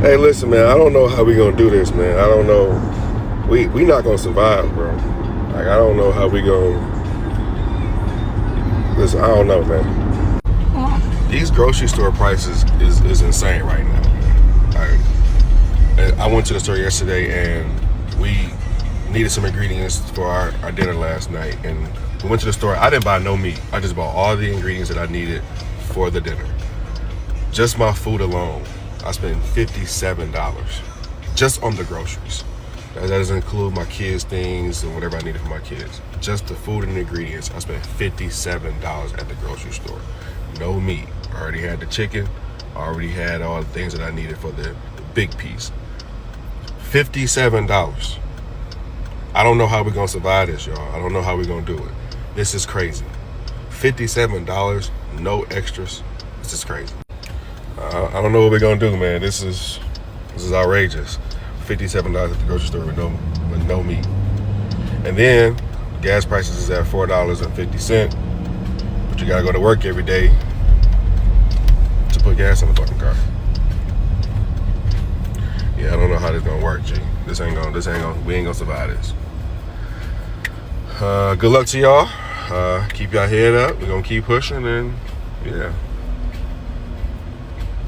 Hey, listen, man. I don't know how we gonna do this, man. I don't know. We not gonna survive, bro. Like I don't know how we gonna. Listen, I don't know, man. These grocery store prices is insane right now, man. I went to the store yesterday and we needed some ingredients for our dinner last night, and we went to the store. I didn't buy no meat. I just bought all the ingredients that I needed for the dinner. Just my food alone, I spent $57 just on the groceries. That doesn't include my kids' things and whatever I needed for my kids. Just the food and the ingredients, I spent $57 at the grocery store. No meat. I already had the chicken. I already had all the things that I needed for the big piece. $57. I don't know how we're gonna survive this, y'all. I don't know how we're gonna do it. This is crazy. $57, no extras. This is crazy. I don't know what we're gonna do, man. This is outrageous. $57 at the grocery store with no meat. And then gas prices is at $4.50. But you gotta go to work every day to put gas in the fucking car. Yeah, I don't know how this gonna work, G. We ain't gonna survive this. Good luck to y'all. Keep y'all head up. We're gonna keep pushing, and yeah.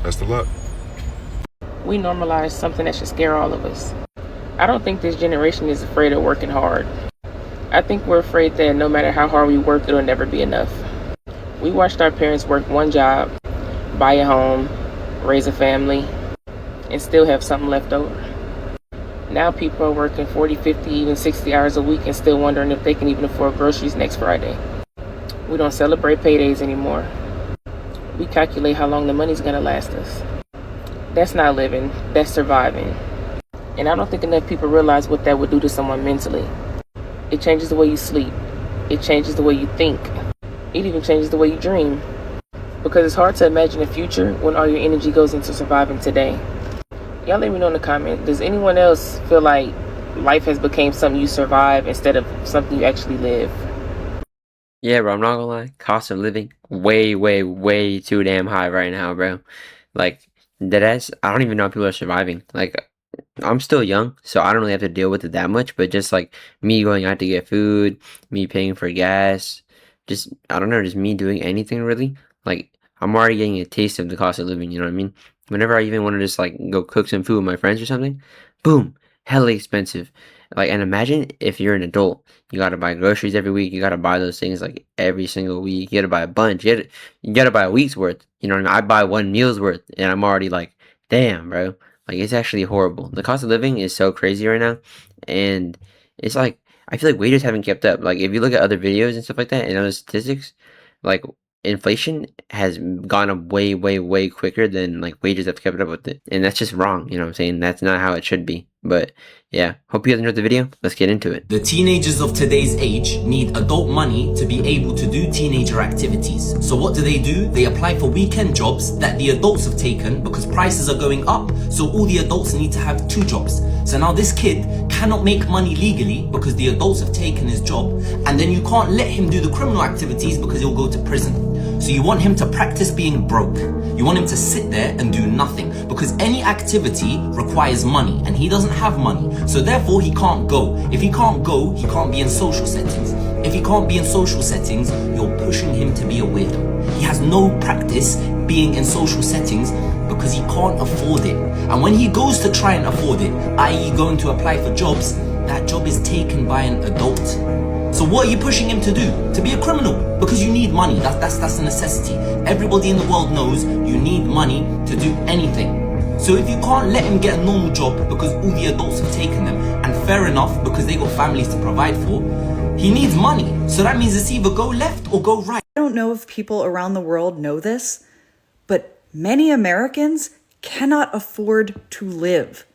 Best of luck. We normalize something that should scare all of us. I don't think this generation is afraid of working hard. I think we're afraid that no matter how hard we work, it'll never be enough. We watched our parents work one job, buy a home, raise a family, and still have something left over. Now people are working 40, 50, even 60 hours a week and still wondering if they can even afford groceries next Friday. We don't celebrate paydays anymore. We calculate how long the money's gonna last us. That's not living, that's surviving. And I don't think enough people realize what that would do to someone mentally. It changes the way you sleep. It changes the way you think. It even changes the way you dream. Because it's hard to imagine a future when all your energy goes into surviving today. Y'all let me know in the comment, does anyone else feel like life has become something you survive instead of something you actually live? Yeah, bro, I'm not gonna lie. Cost of living way, way, way too damn high right now, bro. Like, deadass, I don't even know how people are surviving. Like, I'm still young, so I don't really have to deal with it that much, but just like me going out to get food, me paying for gas, just, I don't know, just me doing anything really. Like, I'm already getting a taste of the cost of living, you know what I mean? Whenever I even want to just like go cook some food with my friends or something, boom, hella expensive. Like, and imagine if you're an adult, you gotta buy groceries every week, you gotta buy those things like every single week, you gotta buy a bunch, you gotta buy a week's worth, you know what I mean? I buy one meal's worth, and I'm already like, damn, bro. Like, it's actually horrible. The cost of living is so crazy right now, and it's like, I feel like wages haven't kept up. Like, if you look at other videos and stuff like that and other statistics, like, inflation has gone up way, way, way quicker than like wages have kept up with it. And that's just wrong, you know what I'm saying? That's not how it should be. But yeah, hope you guys enjoyed the video. Let's get into it. The teenagers of today's age need adult money to be able to do teenager activities. So what do? They apply for weekend jobs that the adults have taken because prices are going up, so all the adults need to have 2 jobs. So now this kid cannot make money legally because the adults have taken his job, and then you can't let him do the criminal activities because he'll go to prison. So you want him to practice being broke. You want him to sit there and do nothing because any activity requires money and he doesn't have money. So therefore he can't go. If he can't go, he can't be in social settings. If he can't be in social settings, you're pushing him to be a weirdo. He has no practice being in social settings because he can't afford it. And when he goes to try and afford it, i.e. going to apply for jobs, that job is taken by an adult. So what are you pushing him to do? To be a criminal? Because you need money. That's a necessity. Everybody in the world knows you need money to do anything. So if you can't let him get a normal job because all the adults have taken them, and fair enough because they got families to provide for, he needs money. So that means it's either go left or go right. I don't know if people around the world know this, but many Americans cannot afford to live.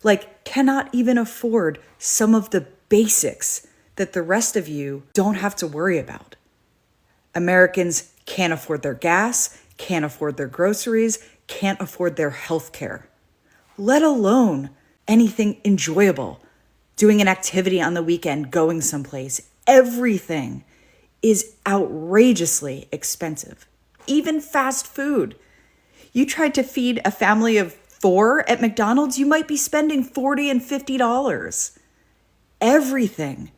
Like, cannot even afford some of the basics that the rest of you don't have to worry about. Americans can't afford their gas, can't afford their groceries, can't afford their health care, let alone anything enjoyable, doing an activity on the weekend, going someplace. Everything is outrageously expensive. Even fast food. You tried to feed a family of 4 at McDonald's, you might be spending $40 and $50. Everything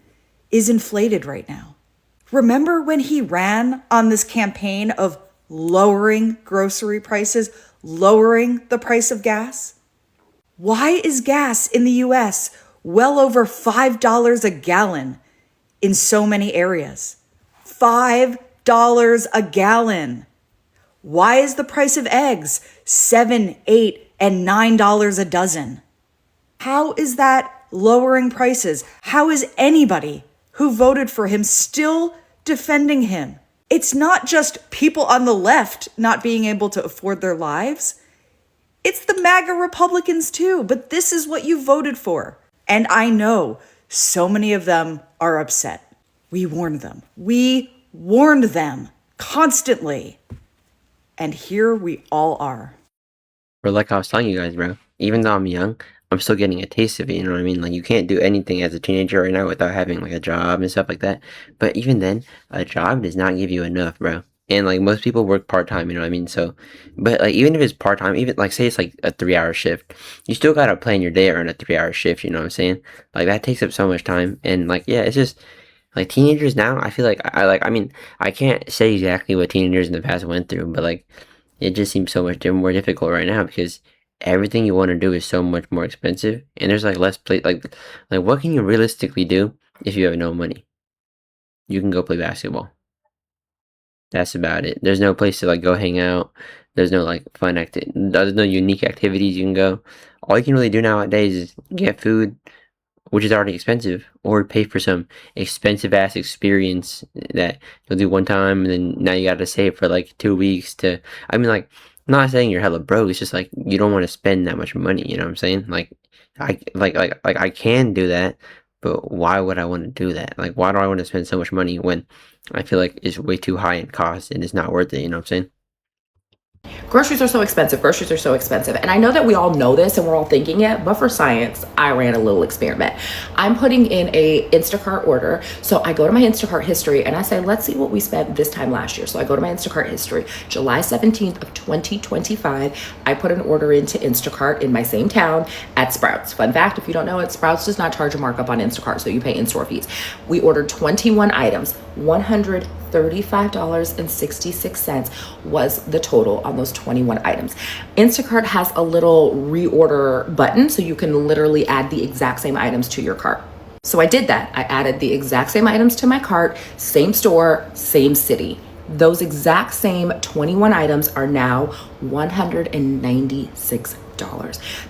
is inflated right now. Remember when he ran on this campaign of lowering grocery prices, lowering the price of gas? Why is gas in the US well over $5 a gallon in so many areas? $5 a gallon. Why is the price of eggs $7, $8, and $9 a dozen? How is that lowering prices? How is anybody who voted for him still defending him? It's not just people on the left not being able to afford their lives. It's the MAGA Republicans too, but this is what you voted for. And I know so many of them are upset. We warned them. We warned them constantly. And here we all are. But like I was telling you guys, bro, even though I'm young, I'm still getting a taste of it, you know what I mean? Like, you can't do anything as a teenager right now without having, like, a job and stuff like that. But even then, a job does not give you enough, bro. And, like, most people work part-time, you know what I mean? So, but, like, even if it's part-time, even, like, say it's, like, a 3-hour shift, you still gotta plan your day around a 3-hour shift, you know what I'm saying? Like, that takes up so much time. And, like, yeah, it's just, like, teenagers now, I feel like, I mean, I can't say exactly what teenagers in the past went through, but, like, it just seems so much more difficult right now because everything you want to do is so much more expensive, and there's like less play. Like what can you realistically do if you have no money? You can go play basketball. That's about it. There's no place to like go hang out. There's no like fun There's no unique activities you can go. All you can really do nowadays is get food, which is already expensive, or pay for some expensive ass experience that you'll do one time and then now you gotta save for like 2 weeks to. I mean, like, I'm not saying you're hella broke. It's just like you don't want to spend that much money. You know what I'm saying? Like, I can do that, but why would I want to do that? Like, why do I want to spend so much money when I feel like it's way too high in cost and it's not worth it? You know what I'm saying? Groceries are so expensive. Groceries are so expensive. And I know that we all know this and we're all thinking it, but for science, I ran a little experiment. I'm putting in a Instacart order. So I go to my Instacart history and I say, let's see what we spent this time last year. So I go to my Instacart history, July 17th of 2025. I put an order into Instacart in my same town at Sprouts. Fun fact, if you don't know it, Sprouts does not charge a markup on Instacart, so you pay in-store fees. We ordered 21 items, $135.66 was the total on those 21 items. Instacart has a little reorder button, so you can literally add the exact same items to your cart. So I did that. I added the exact same items to my cart, same store, same city. Those exact same 21 items are now $196.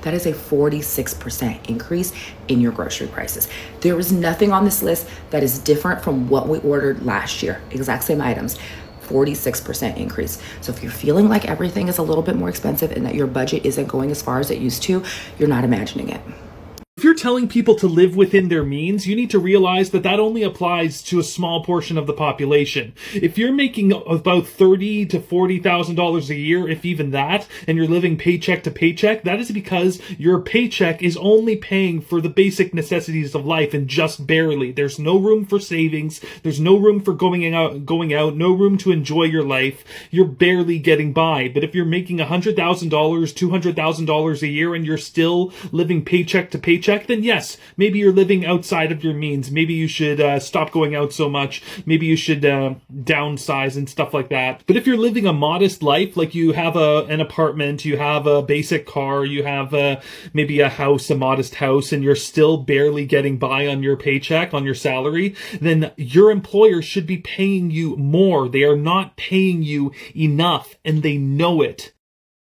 That is a 46% increase in your grocery prices. There is nothing on this list that is different from what we ordered last year. Exact same items, 46% increase. So if you're feeling like everything is a little bit more expensive and that your budget isn't going as far as it used to, you're not imagining it. If you're telling people to live within their means, you need to realize that that only applies to a small portion of the population. If you're making about $30,000 to $40,000 a year, if even that, and you're living paycheck to paycheck, that is because your paycheck is only paying for the basic necessities of life and just barely. There's no room for savings. There's no room for going out, no room to enjoy your life. You're barely getting by. But if you're making $100,000, $200,000 a year and you're still living paycheck to paycheck, then yes, maybe you're living outside of your means. Maybe you should stop going out so much. Maybe you should downsize and stuff like that. But if you're living a modest life, like you have an apartment, you have a basic car, you have maybe a house, a modest house, and you're still barely getting by on your paycheck, on your salary, then your employer should be paying you more. They are not paying you enough, and they know it.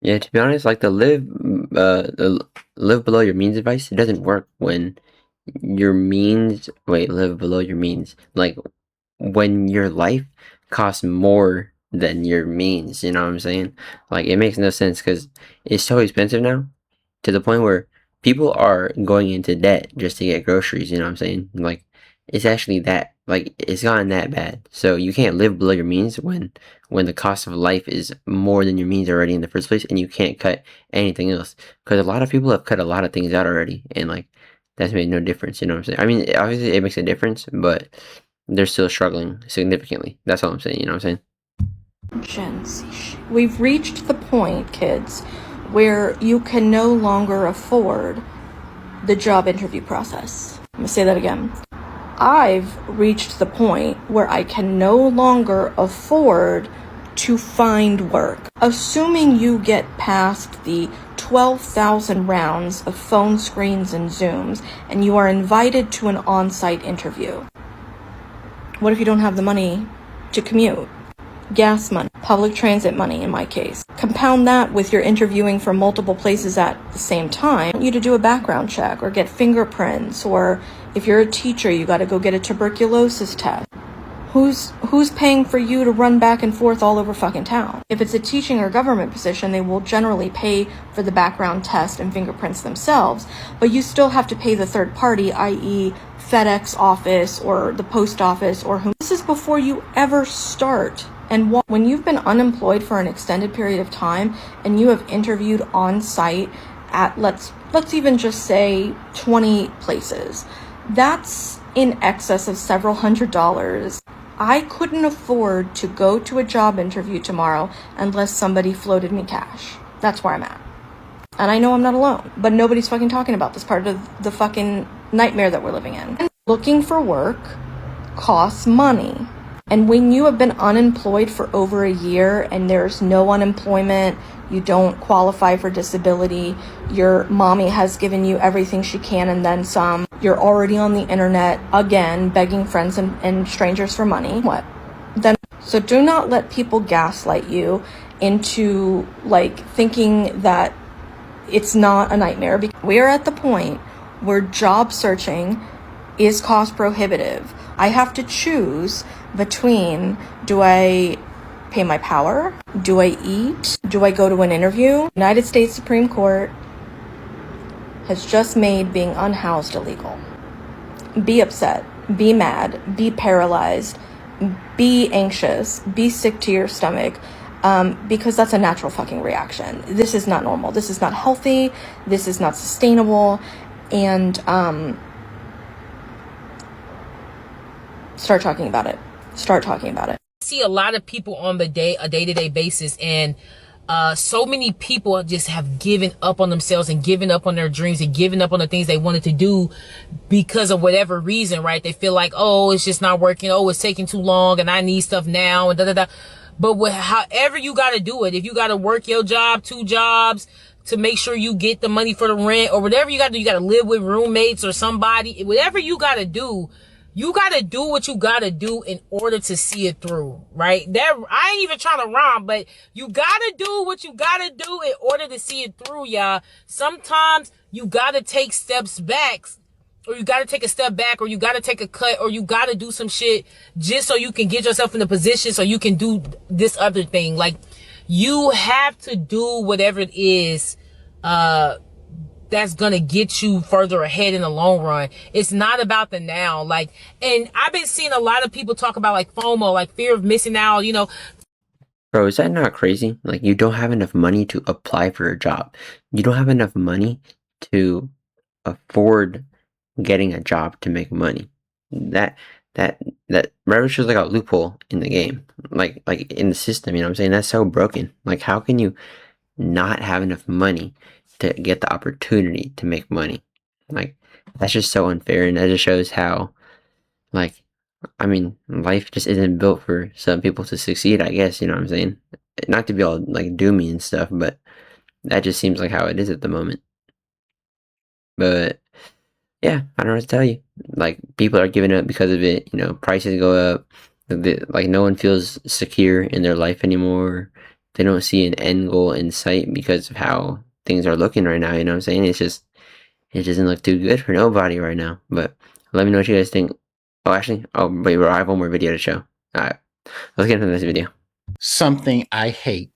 Yeah, to be honest, like the live below your means advice, it doesn't work when live below your means. Like when your life costs more than your means, you know what I'm saying? Like it makes no sense because it's so expensive now to the point where people are going into debt just to get groceries, you know what I'm saying? Like it's actually that, like it's gotten that bad. So you can't live below your means when the cost of life is more than your means already in the first place, and you can't cut anything else. Because a lot of people have cut a lot of things out already, and like that's made no difference, you know what I'm saying? I mean, obviously it makes a difference, but they're still struggling significantly. That's all I'm saying, you know what I'm saying? Gen Z. We've reached the point, kids, where you can no longer afford the job interview process. I'm gonna say that again. I've reached the point where I can no longer afford to find work. Assuming you get past the 12,000 rounds of phone screens and Zooms and you are invited to an on-site interview. What if you don't have the money to commute? Gas money, public transit money in my case. Compound that with your interviewing for multiple places at the same time. I want you to do a background check or get fingerprints, or if you're a teacher, you got to go get a tuberculosis test. Who's paying for you to run back and forth all over fucking town? If it's a teaching or government position, they will generally pay for the background test and fingerprints themselves, but you still have to pay the third party, i.e. FedEx office or the post office or whom. This is before you ever start. And when you've been unemployed for an extended period of time and you have interviewed on site at let's even just say 20 places, that's in excess of several $100s. I couldn't afford to go to a job interview tomorrow unless somebody floated me cash. That's where I'm at. And I know I'm not alone, but nobody's fucking talking about this part of the fucking nightmare that we're living in. Looking for work costs money. And when you have been unemployed for over a year and there's no unemployment, you don't qualify for disability, your mommy has given you everything she can and then some, you're already on the internet again begging friends and strangers for money, what? Then, so do not let people gaslight you into thinking that it's not a nightmare. We are at the point where job searching is cost prohibitive. I have to choose between, do I pay my power? Do I eat? Do I go to an interview? United States Supreme Court has just made being unhoused illegal. Be upset, be mad, be paralyzed, be anxious, be sick to your stomach, because that's a natural fucking reaction. This is not normal. This is not healthy. This is not sustainable. And start talking about it. Start talking about it. See a lot of people on a day-to-day basis, and so many people just have given up on themselves and given up on their dreams and given up on the things they wanted to do because of whatever reason, right? They feel like, oh, it's just not working. Oh, it's taking too long and I need stuff now and da-da-da. But however you got to do it, if you got to work your job, 2 jobs to make sure you get the money for the rent or whatever you got to do, you got to live with roommates or somebody, whatever you got to do, you gotta do what you gotta do in order to see it through, right? I ain't even trying to rhyme, but you gotta do what you gotta do in order to see it through, y'all. Sometimes you gotta take steps back, or you gotta take a step back, or you gotta take a cut, or you gotta do some shit just so you can get yourself in a position so you can do this other thing. Like, you have to do whatever it is, that's gonna get you further ahead in the long run. It's not about the now. And I've been seeing a lot of people talk about FOMO, fear of missing out, Bro, is that not crazy? You don't have enough money to apply for a job. You don't have enough money to afford getting a job to make money. That shows a loophole in the game, in the system. You know what I'm saying? That's so broken. How can you not have enough money to get the opportunity to make money? That's just so unfair, and that just shows how life just isn't built for some people to succeed, I guess. You know what I'm saying? Not to be all doomy and stuff, but that just seems like how it is at the moment. But yeah, I don't know what to tell you. People are giving up because of it. Prices go up. No one feels secure in their life anymore. They don't see an end goal in sight because of how things are looking right now. You know what I'm saying? It doesn't look too good for nobody right now. But let me know what you guys think. Wait, I have one more video to show. Alright, let's get into this video. Something I hate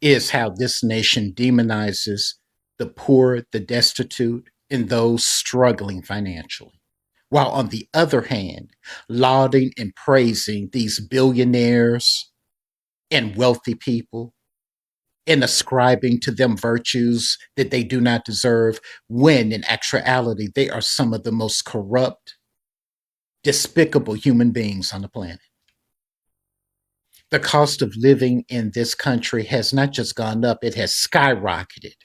is how this nation demonizes the poor, the destitute, and those struggling financially, while on the other hand, lauding and praising these billionaires and wealthy people and ascribing to them virtues that they do not deserve, when in actuality, they are some of the most corrupt, despicable human beings on the planet. The cost of living in this country has not just gone up, it has skyrocketed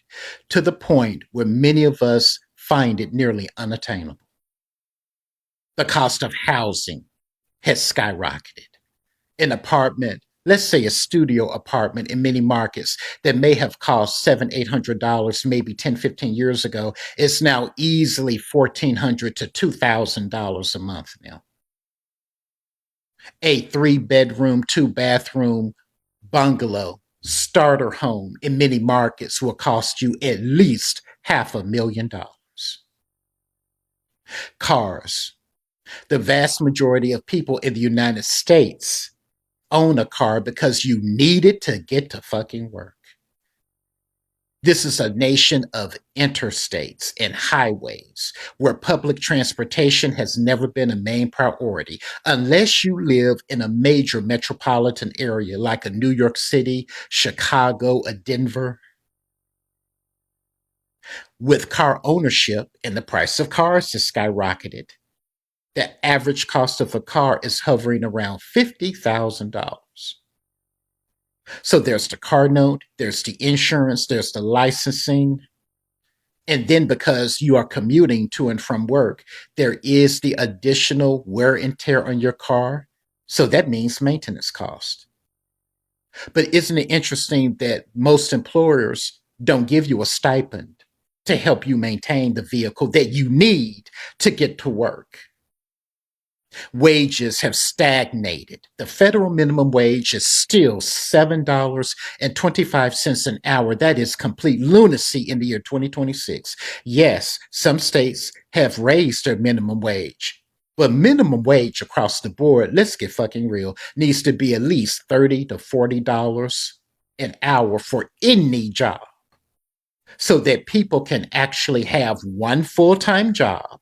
to the point where many of us find it nearly unattainable. The cost of housing has skyrocketed. An apartment, let's say a studio apartment in many markets that may have cost $700-800 maybe 10, 15 years ago, is now easily $1,400 to $2,000 a month now. A 3-bedroom, 2-bathroom bungalow starter home in many markets will cost you at least $500,000. Cars. The vast majority of people in the United States own a car because you need it to get to fucking work. This is a nation of interstates and highways where public transportation has never been a main priority unless you live in a major metropolitan area like a New York City, Chicago, a Denver. With car ownership and the price of cars has skyrocketed, the average cost of a car is hovering around $50,000. So there's the car note, there's the insurance, there's the licensing. And then because you are commuting to and from work, there is the additional wear and tear on your car. So that means maintenance cost. But isn't it interesting that most employers don't give you a stipend to help you maintain the vehicle that you need to get to work? Wages have stagnated. The federal minimum wage is still $7.25 an hour. That is complete lunacy in the year 2026. Yes, some states have raised their minimum wage, but minimum wage across the board, let's get fucking real, needs to be at least $30 to $40 an hour for any job so that people can actually have one full-time job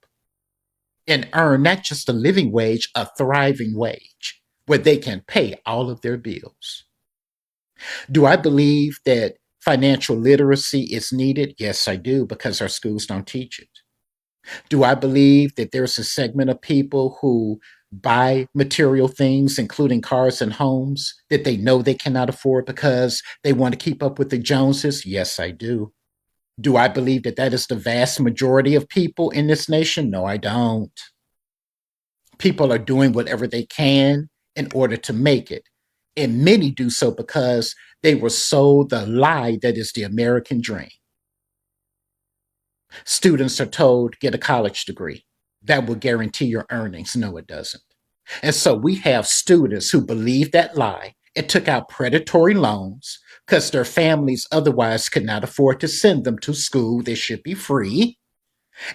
and earn not just a living wage, a thriving wage, where they can pay all of their bills. Do I believe that financial literacy is needed? Yes, I do, because our schools don't teach it. Do I believe that there's a segment of people who buy material things, including cars and homes, that they know they cannot afford because they want to keep up with the Joneses? Yes, I do. Do I believe that that is the vast majority of people in this nation? No, I don't. People are doing whatever they can in order to make it. And many do so because they were sold the lie that is the American dream. Students are told, get a college degree. That will guarantee your earnings. No, it doesn't. And so we have students who believe that lie and took out predatory loans because their families otherwise could not afford to send them to school. They should be free.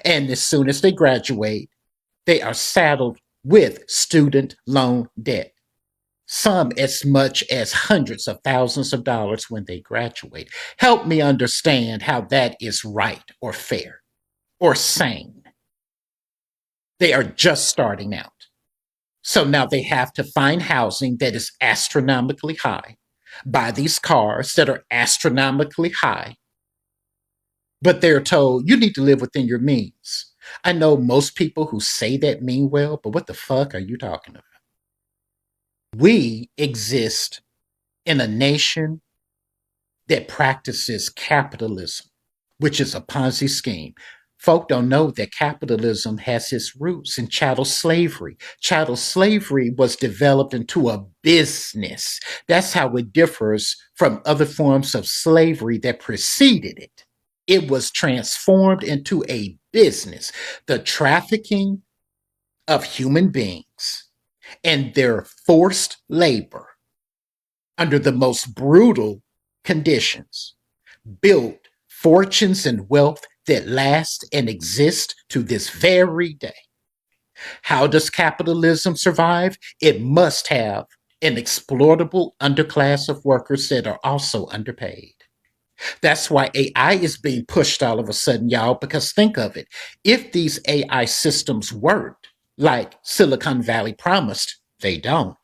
And as soon as they graduate, they are saddled with student loan debt, some as much as hundreds of thousands of dollars when they graduate. Help me understand how that is right or fair or sane. They are just starting out. So now they have to find housing that is astronomically high, buy these cars that are astronomically high, but they're told you need to live within your means. I know most people who say that mean well, but what the fuck are you talking about? We exist in a nation that practices capitalism, which is a Ponzi scheme. Folk don't know that capitalism has its roots in chattel slavery. Chattel slavery was developed into a business. That's how it differs from other forms of slavery that preceded it. It was transformed into a business. The trafficking of human beings and their forced labor under the most brutal conditions built fortunes and wealth that last and exist to this very day. How does capitalism survive? It must have an exploitable underclass of workers that are also underpaid. That's why AI is being pushed all of a sudden, y'all, because think of it. If these AI systems worked like Silicon Valley promised, they don't.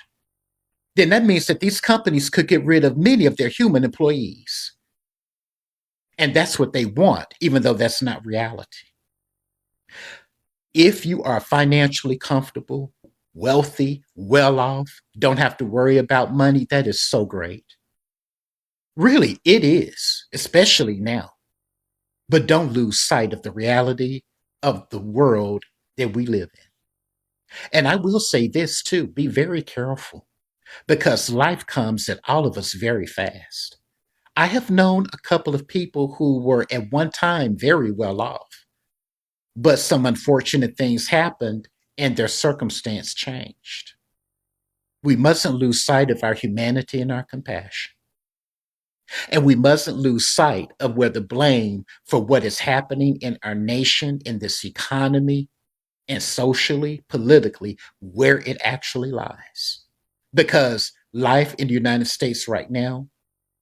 Then that means that these companies could get rid of many of their human employees. And that's what they want, even though that's not reality. If you are financially comfortable, wealthy, well off, don't have to worry about money. That is so great. Really, it is, especially now. But don't lose sight of the reality of the world that we live in. And I will say this too, be very careful because life comes at all of us very fast. I have known a couple of people who were at one time very well off, but some unfortunate things happened and their circumstance changed. We mustn't lose sight of our humanity and our compassion. And we mustn't lose sight of where the blame for what is happening in our nation, in this economy, and socially, politically, where it actually lies. Because life in the United States right now,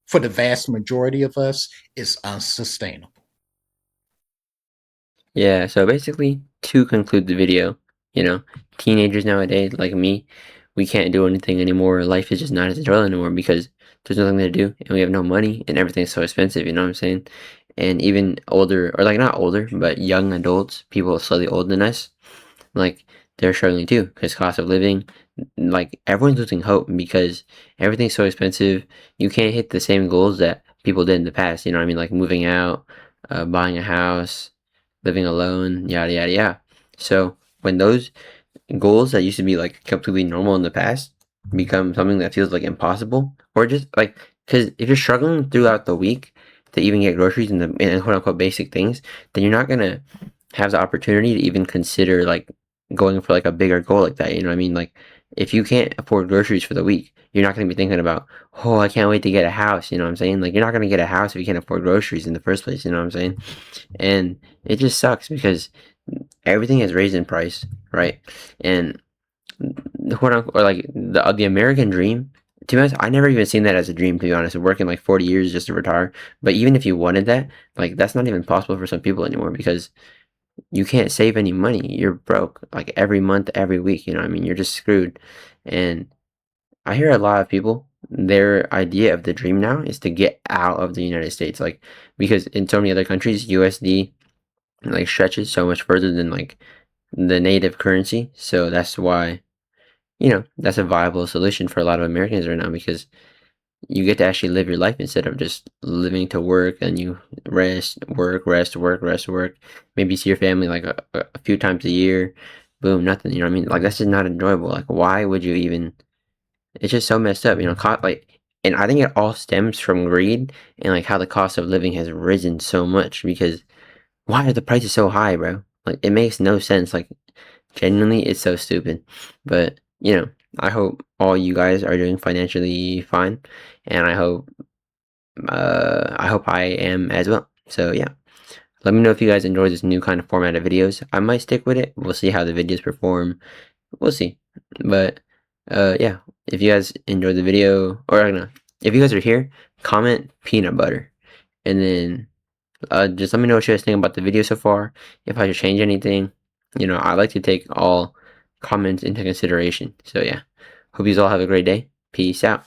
for the vast majority of us, is unsustainable. Yeah, so basically, to conclude the video, you know, teenagers nowadays, like me, we can't do anything anymore. Life is just not as enjoyable anymore because there's nothing to do and we have no money and everything's so expensive, you know what I'm saying? And even older, or like not older, but young adults, people slightly older than us, like they're struggling too because cost of living, like everyone's losing hope because everything's so expensive. You can't hit the same goals that people did in the past, you know what I mean? Like moving out, buying a house, living alone, yada yada yada. So when those goals that used to be like completely normal in the past become something that feels like impossible, or just like, because if you're struggling throughout the week to even get groceries and quote unquote basic things, then you're not gonna have the opportunity to even consider like going for like a bigger goal like that. You know what I mean? Like if you can't afford groceries for the week, you're not gonna be thinking about, oh, I can't wait to get a house. You know what I'm saying? Like you're not gonna get a house if you can't afford groceries in the first place. You know what I'm saying? And it just sucks because everything has raised in price, right? And quote unquote, or like the American dream. To be honest, I never even seen that as a dream. To be honest, working like 40 years just to retire. But even if you wanted that, like that's not even possible for some people anymore because you can't save any money. You're broke like every month, every week. You know what I mean? You're just screwed. And I hear a lot of people, their idea of the dream now is to get out of the United States. Like, because in so many other countries, USD like stretches so much further than like the native currency. So that's why, you know, that's a viable solution for a lot of Americans right now because you get to actually live your life instead of just living to work and you rest, work. Maybe see your family like a few times a year. Boom, nothing. You know what I mean? Like that's just not enjoyable. Like why would you even? It's just so messed up. You know, like, and I think it all stems from greed and like how the cost of living has risen so much because why are the prices so high, bro? Like it makes no sense. Like genuinely, it's so stupid. But you know, I hope all you guys are doing financially fine, and I hope I am as well. So yeah, let me know if you guys enjoy this new kind of format of videos. I might stick with it. We'll see how the videos perform. We'll see. But yeah, if you guys enjoyed the video, or I don't know, if you guys are here, comment peanut butter, and then just let me know what you guys think about the video so far. If I should change anything, you know, I like to take all comments into consideration. So yeah, hope you all have a great day. Peace out.